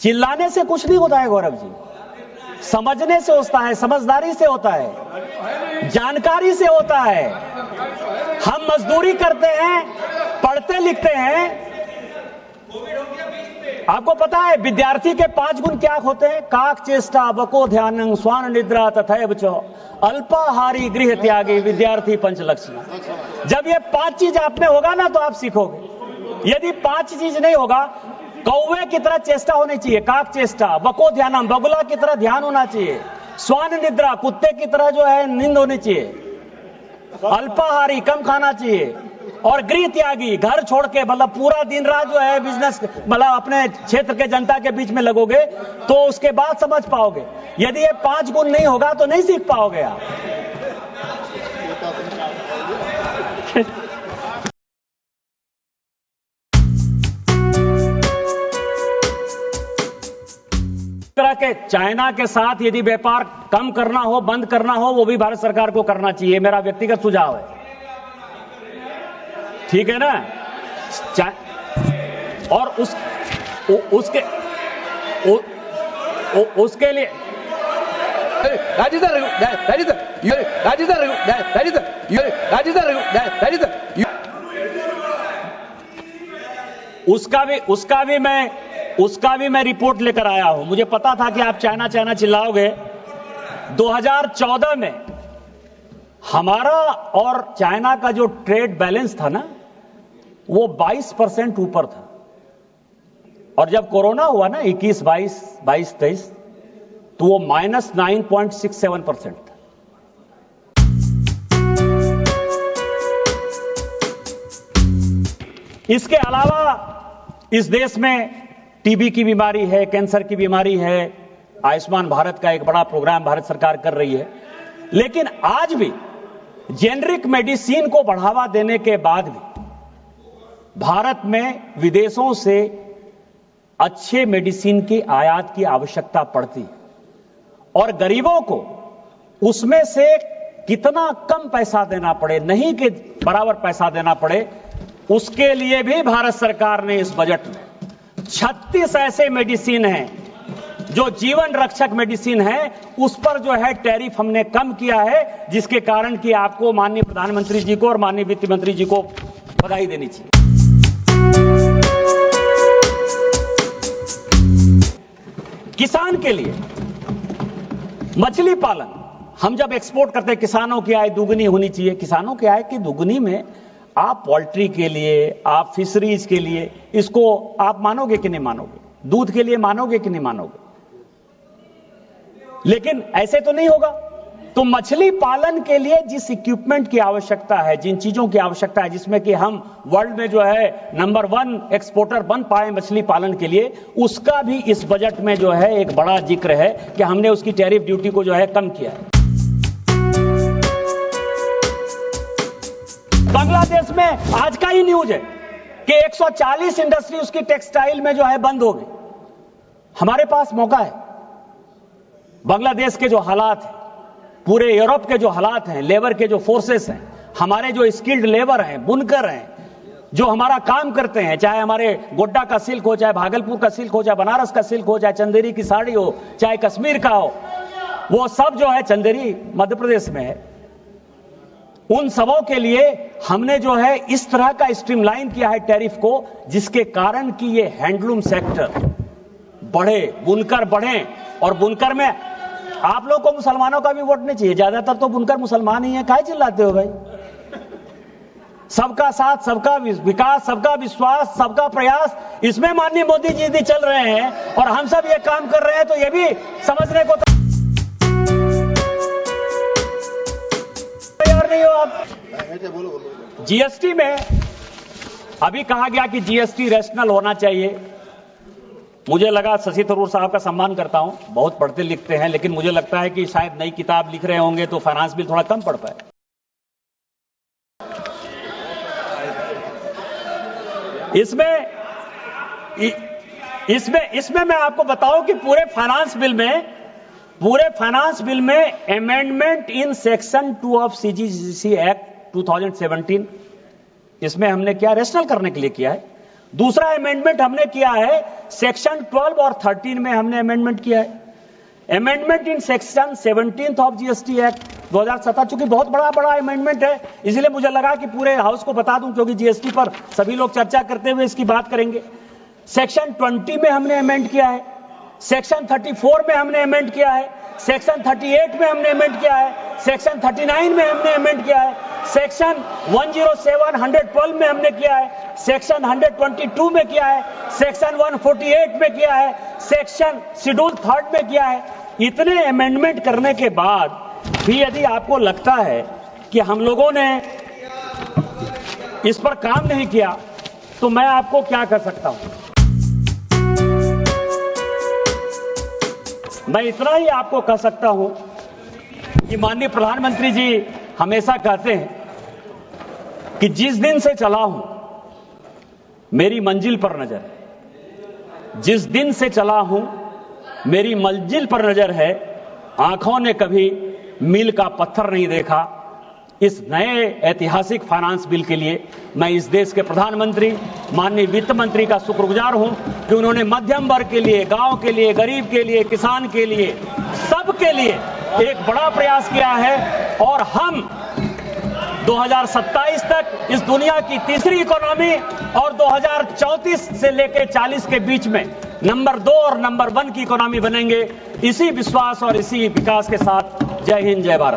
चिल्लाने से कुछ नहीं होता है गौरव जी, समझने से होता है, समझदारी से होता है, जानकारी से होता है। हम मजदूरी करते हैं, पढ़ते लिखते हैं। आपको पता है विद्यार्थी के 5 गुण क्या होते हैं? काक चेष्टा, बको ध्यानं, स्वान निद्रा तथैव च, अल्पाहारी, गृह त्यागी, विद्यार्थी पंचलक्षण। जब ये 5 चीज आप में होगा ना तो आप सीखोगे। यदि 5 चीज नहीं होगा, कौवे की तरह चेष्टा होनी चाहिए, काक चेष्टा, बको ध्यानम, बगुला की तरह ध्यान होना चाहिए, स्वान निद्रा, कुत्ते की तरह जो है नींद होनी चाहिए, अल्पाहारी, कम खाना चाहिए, और गृह त्यागी, घर छोड़ के मतलब पूरा दिन रात जो है बिजनेस मतलब अपने क्षेत्र के जनता के बीच में लगोगे तो उसके बाद समझ पाओगे। यदि ये 5 गुण नहीं होगा तो नहीं सीख पाओगे आप। तरह के चाइना के साथ यदि व्यापार कम करना हो, बंद करना हो, वो भी भारत सरकार को करना चाहिए, मेरा व्यक्तिगत सुझाव है। ठीक है ना? और उसके लिए उसका भी मैं रिपोर्ट लेकर आया हूं। मुझे पता था कि आप चाइना चाइना चिल्लाओगे। 2014 में हमारा और चाइना का जो ट्रेड बैलेंस था ना, वो 22% ऊपर था। और जब कोरोना हुआ ना 21-22-23, तो वो -9.67% था। इसके अलावा इस देश में टीबी की बीमारी है, कैंसर की बीमारी है। आयुष्मान भारत का एक बड़ा प्रोग्राम भारत सरकार कर रही है। लेकिन आज भी जेनरिक मेडिसिन को बढ़ावा देने के बाद भी भारत में विदेशों से अच्छे मेडिसिन की आयात की आवश्यकता पड़ती है, और गरीबों को उसमें से कितना कम पैसा देना पड़े, नहीं कि बराबर पैसा देना पड़े, उसके लिए भी भारत सरकार ने इस बजट में 36 ऐसे मेडिसिन हैं जो जीवन रक्षक मेडिसिन है, उस पर जो है टैरिफ हमने कम किया है, जिसके कारण कि आपको माननीय प्रधानमंत्री जी को और माननीय वित्त मंत्री जी को बधाई देनी चाहिए। किसान के लिए मछली पालन, हम जब एक्सपोर्ट करते हैं, किसानों की आय दुगनी होनी चाहिए। किसानों की आय की दुगनी में आप पोल्ट्री के लिए, आप फिशरीज के लिए, इसको आप मानोगे कि नहीं मानोगे? दूध के लिए मानोगे कि नहीं मानोगे? लेकिन ऐसे तो नहीं होगा। तो मछली पालन के लिए जिस इक्विपमेंट की आवश्यकता है, जिन चीजों की आवश्यकता है, जिसमें कि हम वर्ल्ड में जो है नंबर 1 एक्सपोर्टर बन पाए मछली पालन के लिए, उसका भी इस बजट में जो है एक बड़ा जिक्र है कि हमने उसकी टैरिफ ड्यूटी को जो है कम किया है। बांग्लादेश में आज का ही न्यूज है कि 140 इंडस्ट्री उसकी टेक्सटाइल में जो है बंद हो गई। हमारे पास मौका है। बांग्लादेश के जो हालात हैं, पूरे यूरोप के जो हालात हैं, लेबर के जो फोर्सेस हैं, हमारे जो स्किल्ड लेबर हैं, बुनकर हैं, जो हमारा काम करते हैं, चाहे हमारे गोड्डा का सिल्क हो, चाहे भागलपुर का सिल्क हो, चाहे बनारस का सिल्क हो, चाहे चंदेरी की साड़ी हो, चाहे कश्मीर का हो, वो सब जो है, चंदेरी मध्य प्रदेश में है, उन सबों के लिए हमने जो है इस तरह का स्ट्रीमलाइन किया है टैरिफ को, जिसके कारण कि ये हैंडलूम सेक्टर बढ़े, बुनकर बढ़े। और बुनकर में आप लोगों को मुसलमानों का भी वोट नहीं चाहिए, ज्यादातर तो बुनकर मुसलमान ही है। काहे चिल्लाते हो भाई? सबका साथ, सबका विकास, सबका विश्वास, सबका प्रयास, इसमें माननीय मोदी जी भी चल रहे हैं और हम सब ये काम कर रहे हैं। तो ये भी समझने को तैयार नहीं हो आप। जीएसटी में अभी कहा गया कि जीएसटी रैशनल होना चाहिए। मुझे लगा, शशि थरूर साहब का सम्मान करता हूं, बहुत पढ़ते लिखते हैं, लेकिन मुझे लगता है कि शायद नई किताब लिख रहे होंगे तो फाइनेंस बिल थोड़ा कम पढ़ पाए। इसमें मैं आपको बताऊं कि पूरे फाइनेंस बिल में amendment in section 2 of CGC act 2017, इसमें हमने क्या रैशनल करने के लिए किया है। दूसरा अमेंडमेंट हमने किया है सेक्शन 12 और 13 में हमने अमेंडमेंट किया है। Amendment in section 17 of GST act 2017, चूंकि बहुत बड़ा अमेंडमेंट है, इसलिए मुझे लगा कि पूरे हाउस को बता दूं, क्योंकि जीएसटी पर सभी लोग चर्चा करते हुए इसकी बात करेंगे। सेक्शन 20 में हमने अमेंड किया है, सेक्शन 34 में हमने अमेंड किया है, सेक्शन 38 में हमने अमेंड किया है, सेक्शन 39 में हमने अमेंड किया है, सेक्शन 107, 112 में हमने किया है, सेक्शन 122 में किया है, सेक्शन 148 में किया है, सेक्शन शेड्यूल 3 में किया है। इतने अमेंडमेंट करने के बाद भी यदि आपको लगता है कि हम लोगों ने इस पर काम नहीं किया, तो मैं आपको क्या कर सकता हूं। मैं इतना ही आपको कह सकता हूं कि माननीय प्रधानमंत्री जी हमेशा कहते हैं कि जिस दिन से चला हूं मेरी मंजिल पर नजर है, जिस दिन से चला हूं मेरी मंजिल पर नजर है, आंखों ने कभी मील का पत्थर नहीं देखा। इस नए ऐतिहासिक फाइनेंस बिल के लिए मैं इस देश के प्रधानमंत्री माननीय वित्त मंत्री का शुक्रगुजार हूं कि उन्होंने मध्यम वर्ग के लिए, गांव के लिए, गरीब के लिए, किसान के लिए, सबके लिए एक बड़ा प्रयास किया है। और हम 2027 तक इस दुनिया की तीसरी इकोनॉमी और 2034 से लेकर 40 के बीच में नंबर 2 और नंबर 1 की इकोनॉमी बनेंगे। इसी विश्वास और इसी विकास के साथ जय हिंद, जय भारत।